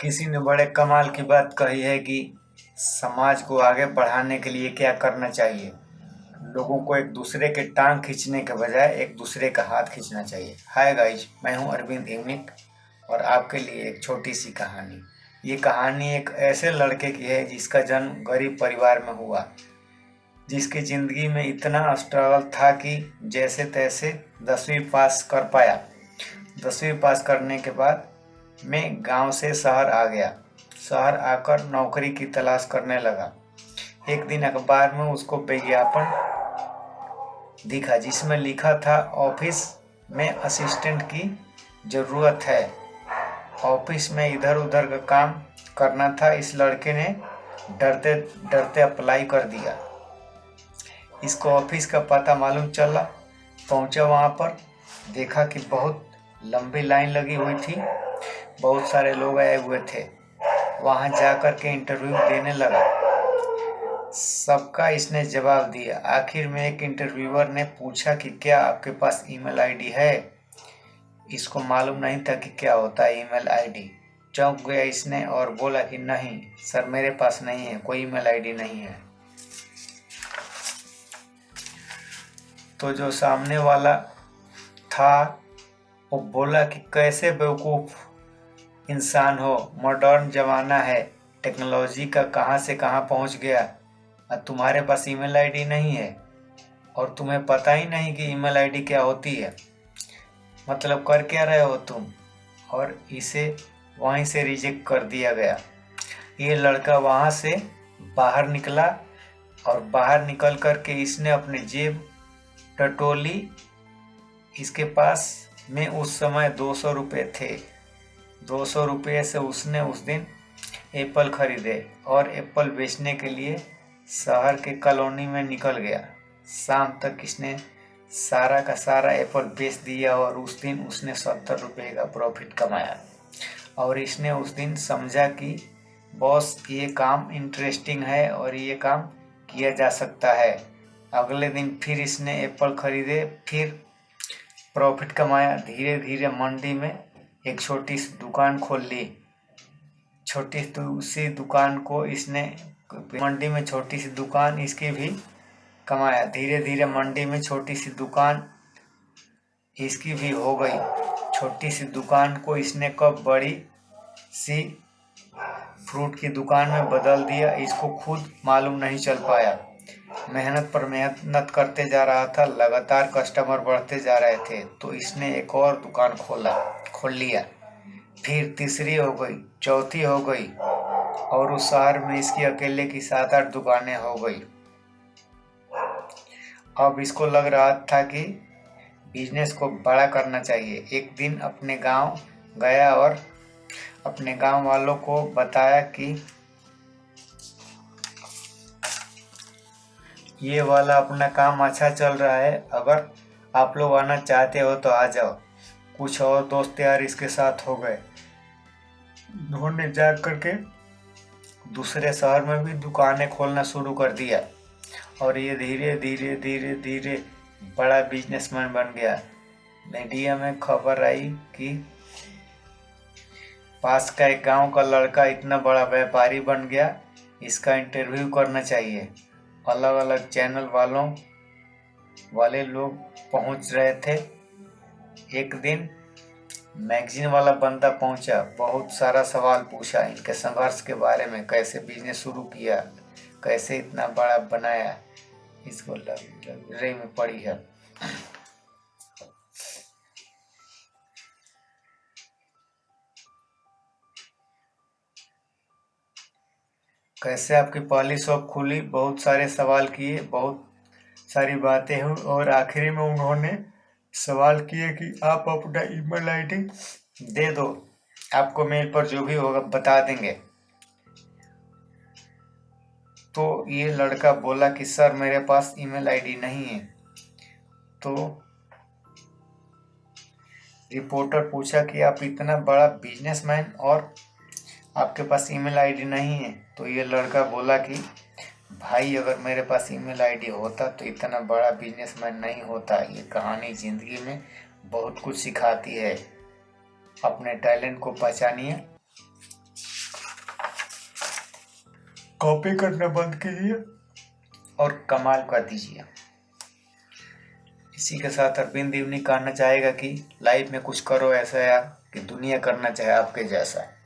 किसी ने बड़े कमाल की बात कही है कि समाज को आगे बढ़ाने के लिए क्या करना चाहिए। लोगों को एक दूसरे के टांग खींचने के बजाय एक दूसरे का हाथ खींचना चाहिए। हाय गाइज, मैं हूं अरविंद इमनिक और आपके लिए एक छोटी सी कहानी। ये कहानी एक ऐसे लड़के की है जिसका जन्म गरीब परिवार में हुआ, जिसकी ज़िंदगी में इतना स्ट्रगल था कि जैसे तैसे 10वीं पास कर पाया। 10वीं पास करने के बाद मैं गांव से शहर आ गया। शहर आकर नौकरी की तलाश करने लगा। एक दिन अखबार में उसको विज्ञापन दिखा जिसमें लिखा था ऑफिस में असिस्टेंट की ज़रूरत है। ऑफिस में इधर उधर का काम करना था। इस लड़के ने डरते डरते अप्लाई कर दिया। इसको ऑफिस का पता मालूम चला। पहुंचा वहां पर, देखा कि बहुत लंबी लाइन लगी हुई थी, बहुत सारे लोग आए हुए थे। वहां जाकर के इंटरव्यू देने लगा। सबका इसने जवाब दिया। आखिर में एक इंटरव्यूअर ने पूछा कि क्या आपके पास ईमेल आईडी है। इसको मालूम नहीं था कि क्या होता है ईमेल आईडी। चौंक गया इसने और बोला कि नहीं सर, मेरे पास नहीं है, कोई ईमेल आईडी नहीं है। तो जो सामने वाला था वो बोला कि कैसे बेवकूफ़ इंसान हो, मॉडर्न ज़माना है, टेक्नोलॉजी का कहाँ से कहाँ पहुँच गया और तुम्हारे पास ईमेल आईडी नहीं है और तुम्हें पता ही नहीं कि ईमेल आईडी क्या होती है। मतलब कर क्या रहे हो तुम। और इसे वहीं से रिजेक्ट कर दिया गया। ये लड़का वहाँ से बाहर निकला और बाहर निकल कर के इसने अपनी जेब टटोली। इसके पास में उस समय 200 रुपये थे। 200 रुपये से उसने उस दिन एप्पल खरीदे और एप्पल बेचने के लिए शहर के कॉलोनी में निकल गया। शाम तक इसने सारा का सारा एप्पल बेच दिया और उस दिन उसने 70 रुपये का प्रॉफिट कमाया। और इसने उस दिन समझा कि बॉस, ये काम इंटरेस्टिंग है और ये काम किया जा सकता है। अगले दिन फिर इसने एप्पल खरीदे, फिर प्रॉफिट कमाया। धीरे धीरे मंडी में एक छोटी सी दुकान खोल ली। छोटी सी दुकान को इसने मंडी में छोटी सी दुकान इसकी भी कमाया। धीरे धीरे मंडी में छोटी सी दुकान इसकी भी हो गई। छोटी सी दुकान को इसने कब बड़ी सी फ्रूट की दुकान में बदल दिया, इसको खुद मालूम नहीं चल पाया। मेहनत पर मेहनत करते जा रहा था, लगातार कस्टमर बढ़ते जा रहे थे, तो इसने एक और दुकान खोल लिया। फिर तीसरी हो गई, चौथी हो गई और उस शहर में इसकी अकेले की 7-8 दुकानें हो गई। अब इसको लग रहा था कि बिजनेस को बड़ा करना चाहिए। एक दिन अपने गांव गया और अपने गांव वालों को बताया कि ये वाला अपना काम अच्छा चल रहा है, अगर आप लोग आना चाहते हो तो आ जाओ। कुछ और दोस्त यार इसके साथ हो गए। उन्होंने जा करके दूसरे शहर में भी दुकानें खोलना शुरू कर दिया और ये धीरे धीरे धीरे धीरे बड़ा बिजनेसमैन बन गया। मीडिया में खबर आई कि पास का एक गांव का लड़का इतना बड़ा व्यापारी बन गया, इसका इंटरव्यू करना चाहिए। अलग अलग चैनल वाले लोग पहुंच रहे थे। एक दिन मैगजीन वाला बंदा पहुंचा, बहुत सारा सवाल पूछा इनके संघर्ष के बारे में, कैसे बिजनेस शुरू किया, कैसे इतना बड़ा बनाया। इसको लाइब्रेरी में पड़ी है। कैसे आपकी पहली शॉप खुली, बहुत सारे सवाल किए, बहुत सारी बातें हुई और आखिरी में उन्होंने सवाल किए कि आप अपना ईमेल आईडी दे दो, आपको मेल पर जो भी होगा बता देंगे। तो ये लड़का बोला कि सर, मेरे पास ईमेल आईडी नहीं है। तो रिपोर्टर पूछा कि आप इतना बड़ा बिजनेसमैन और आपके पास ईमेल आईडी नहीं है। तो ये लड़का बोला कि भाई, अगर मेरे पास ईमेल आईडी होता तो इतना बड़ा बिजनेसमैन नहीं होता। ये कहानी ज़िंदगी में बहुत कुछ सिखाती है। अपने टैलेंट को पहचानिए। कॉपी करना बंद कीजिए और कमाल कर दीजिए। इसी के साथ अरविंद यूनी कहना चाहेगा कि लाइफ में कुछ करो ऐसा यार कि दुनिया करना चाहे आपके जैसा।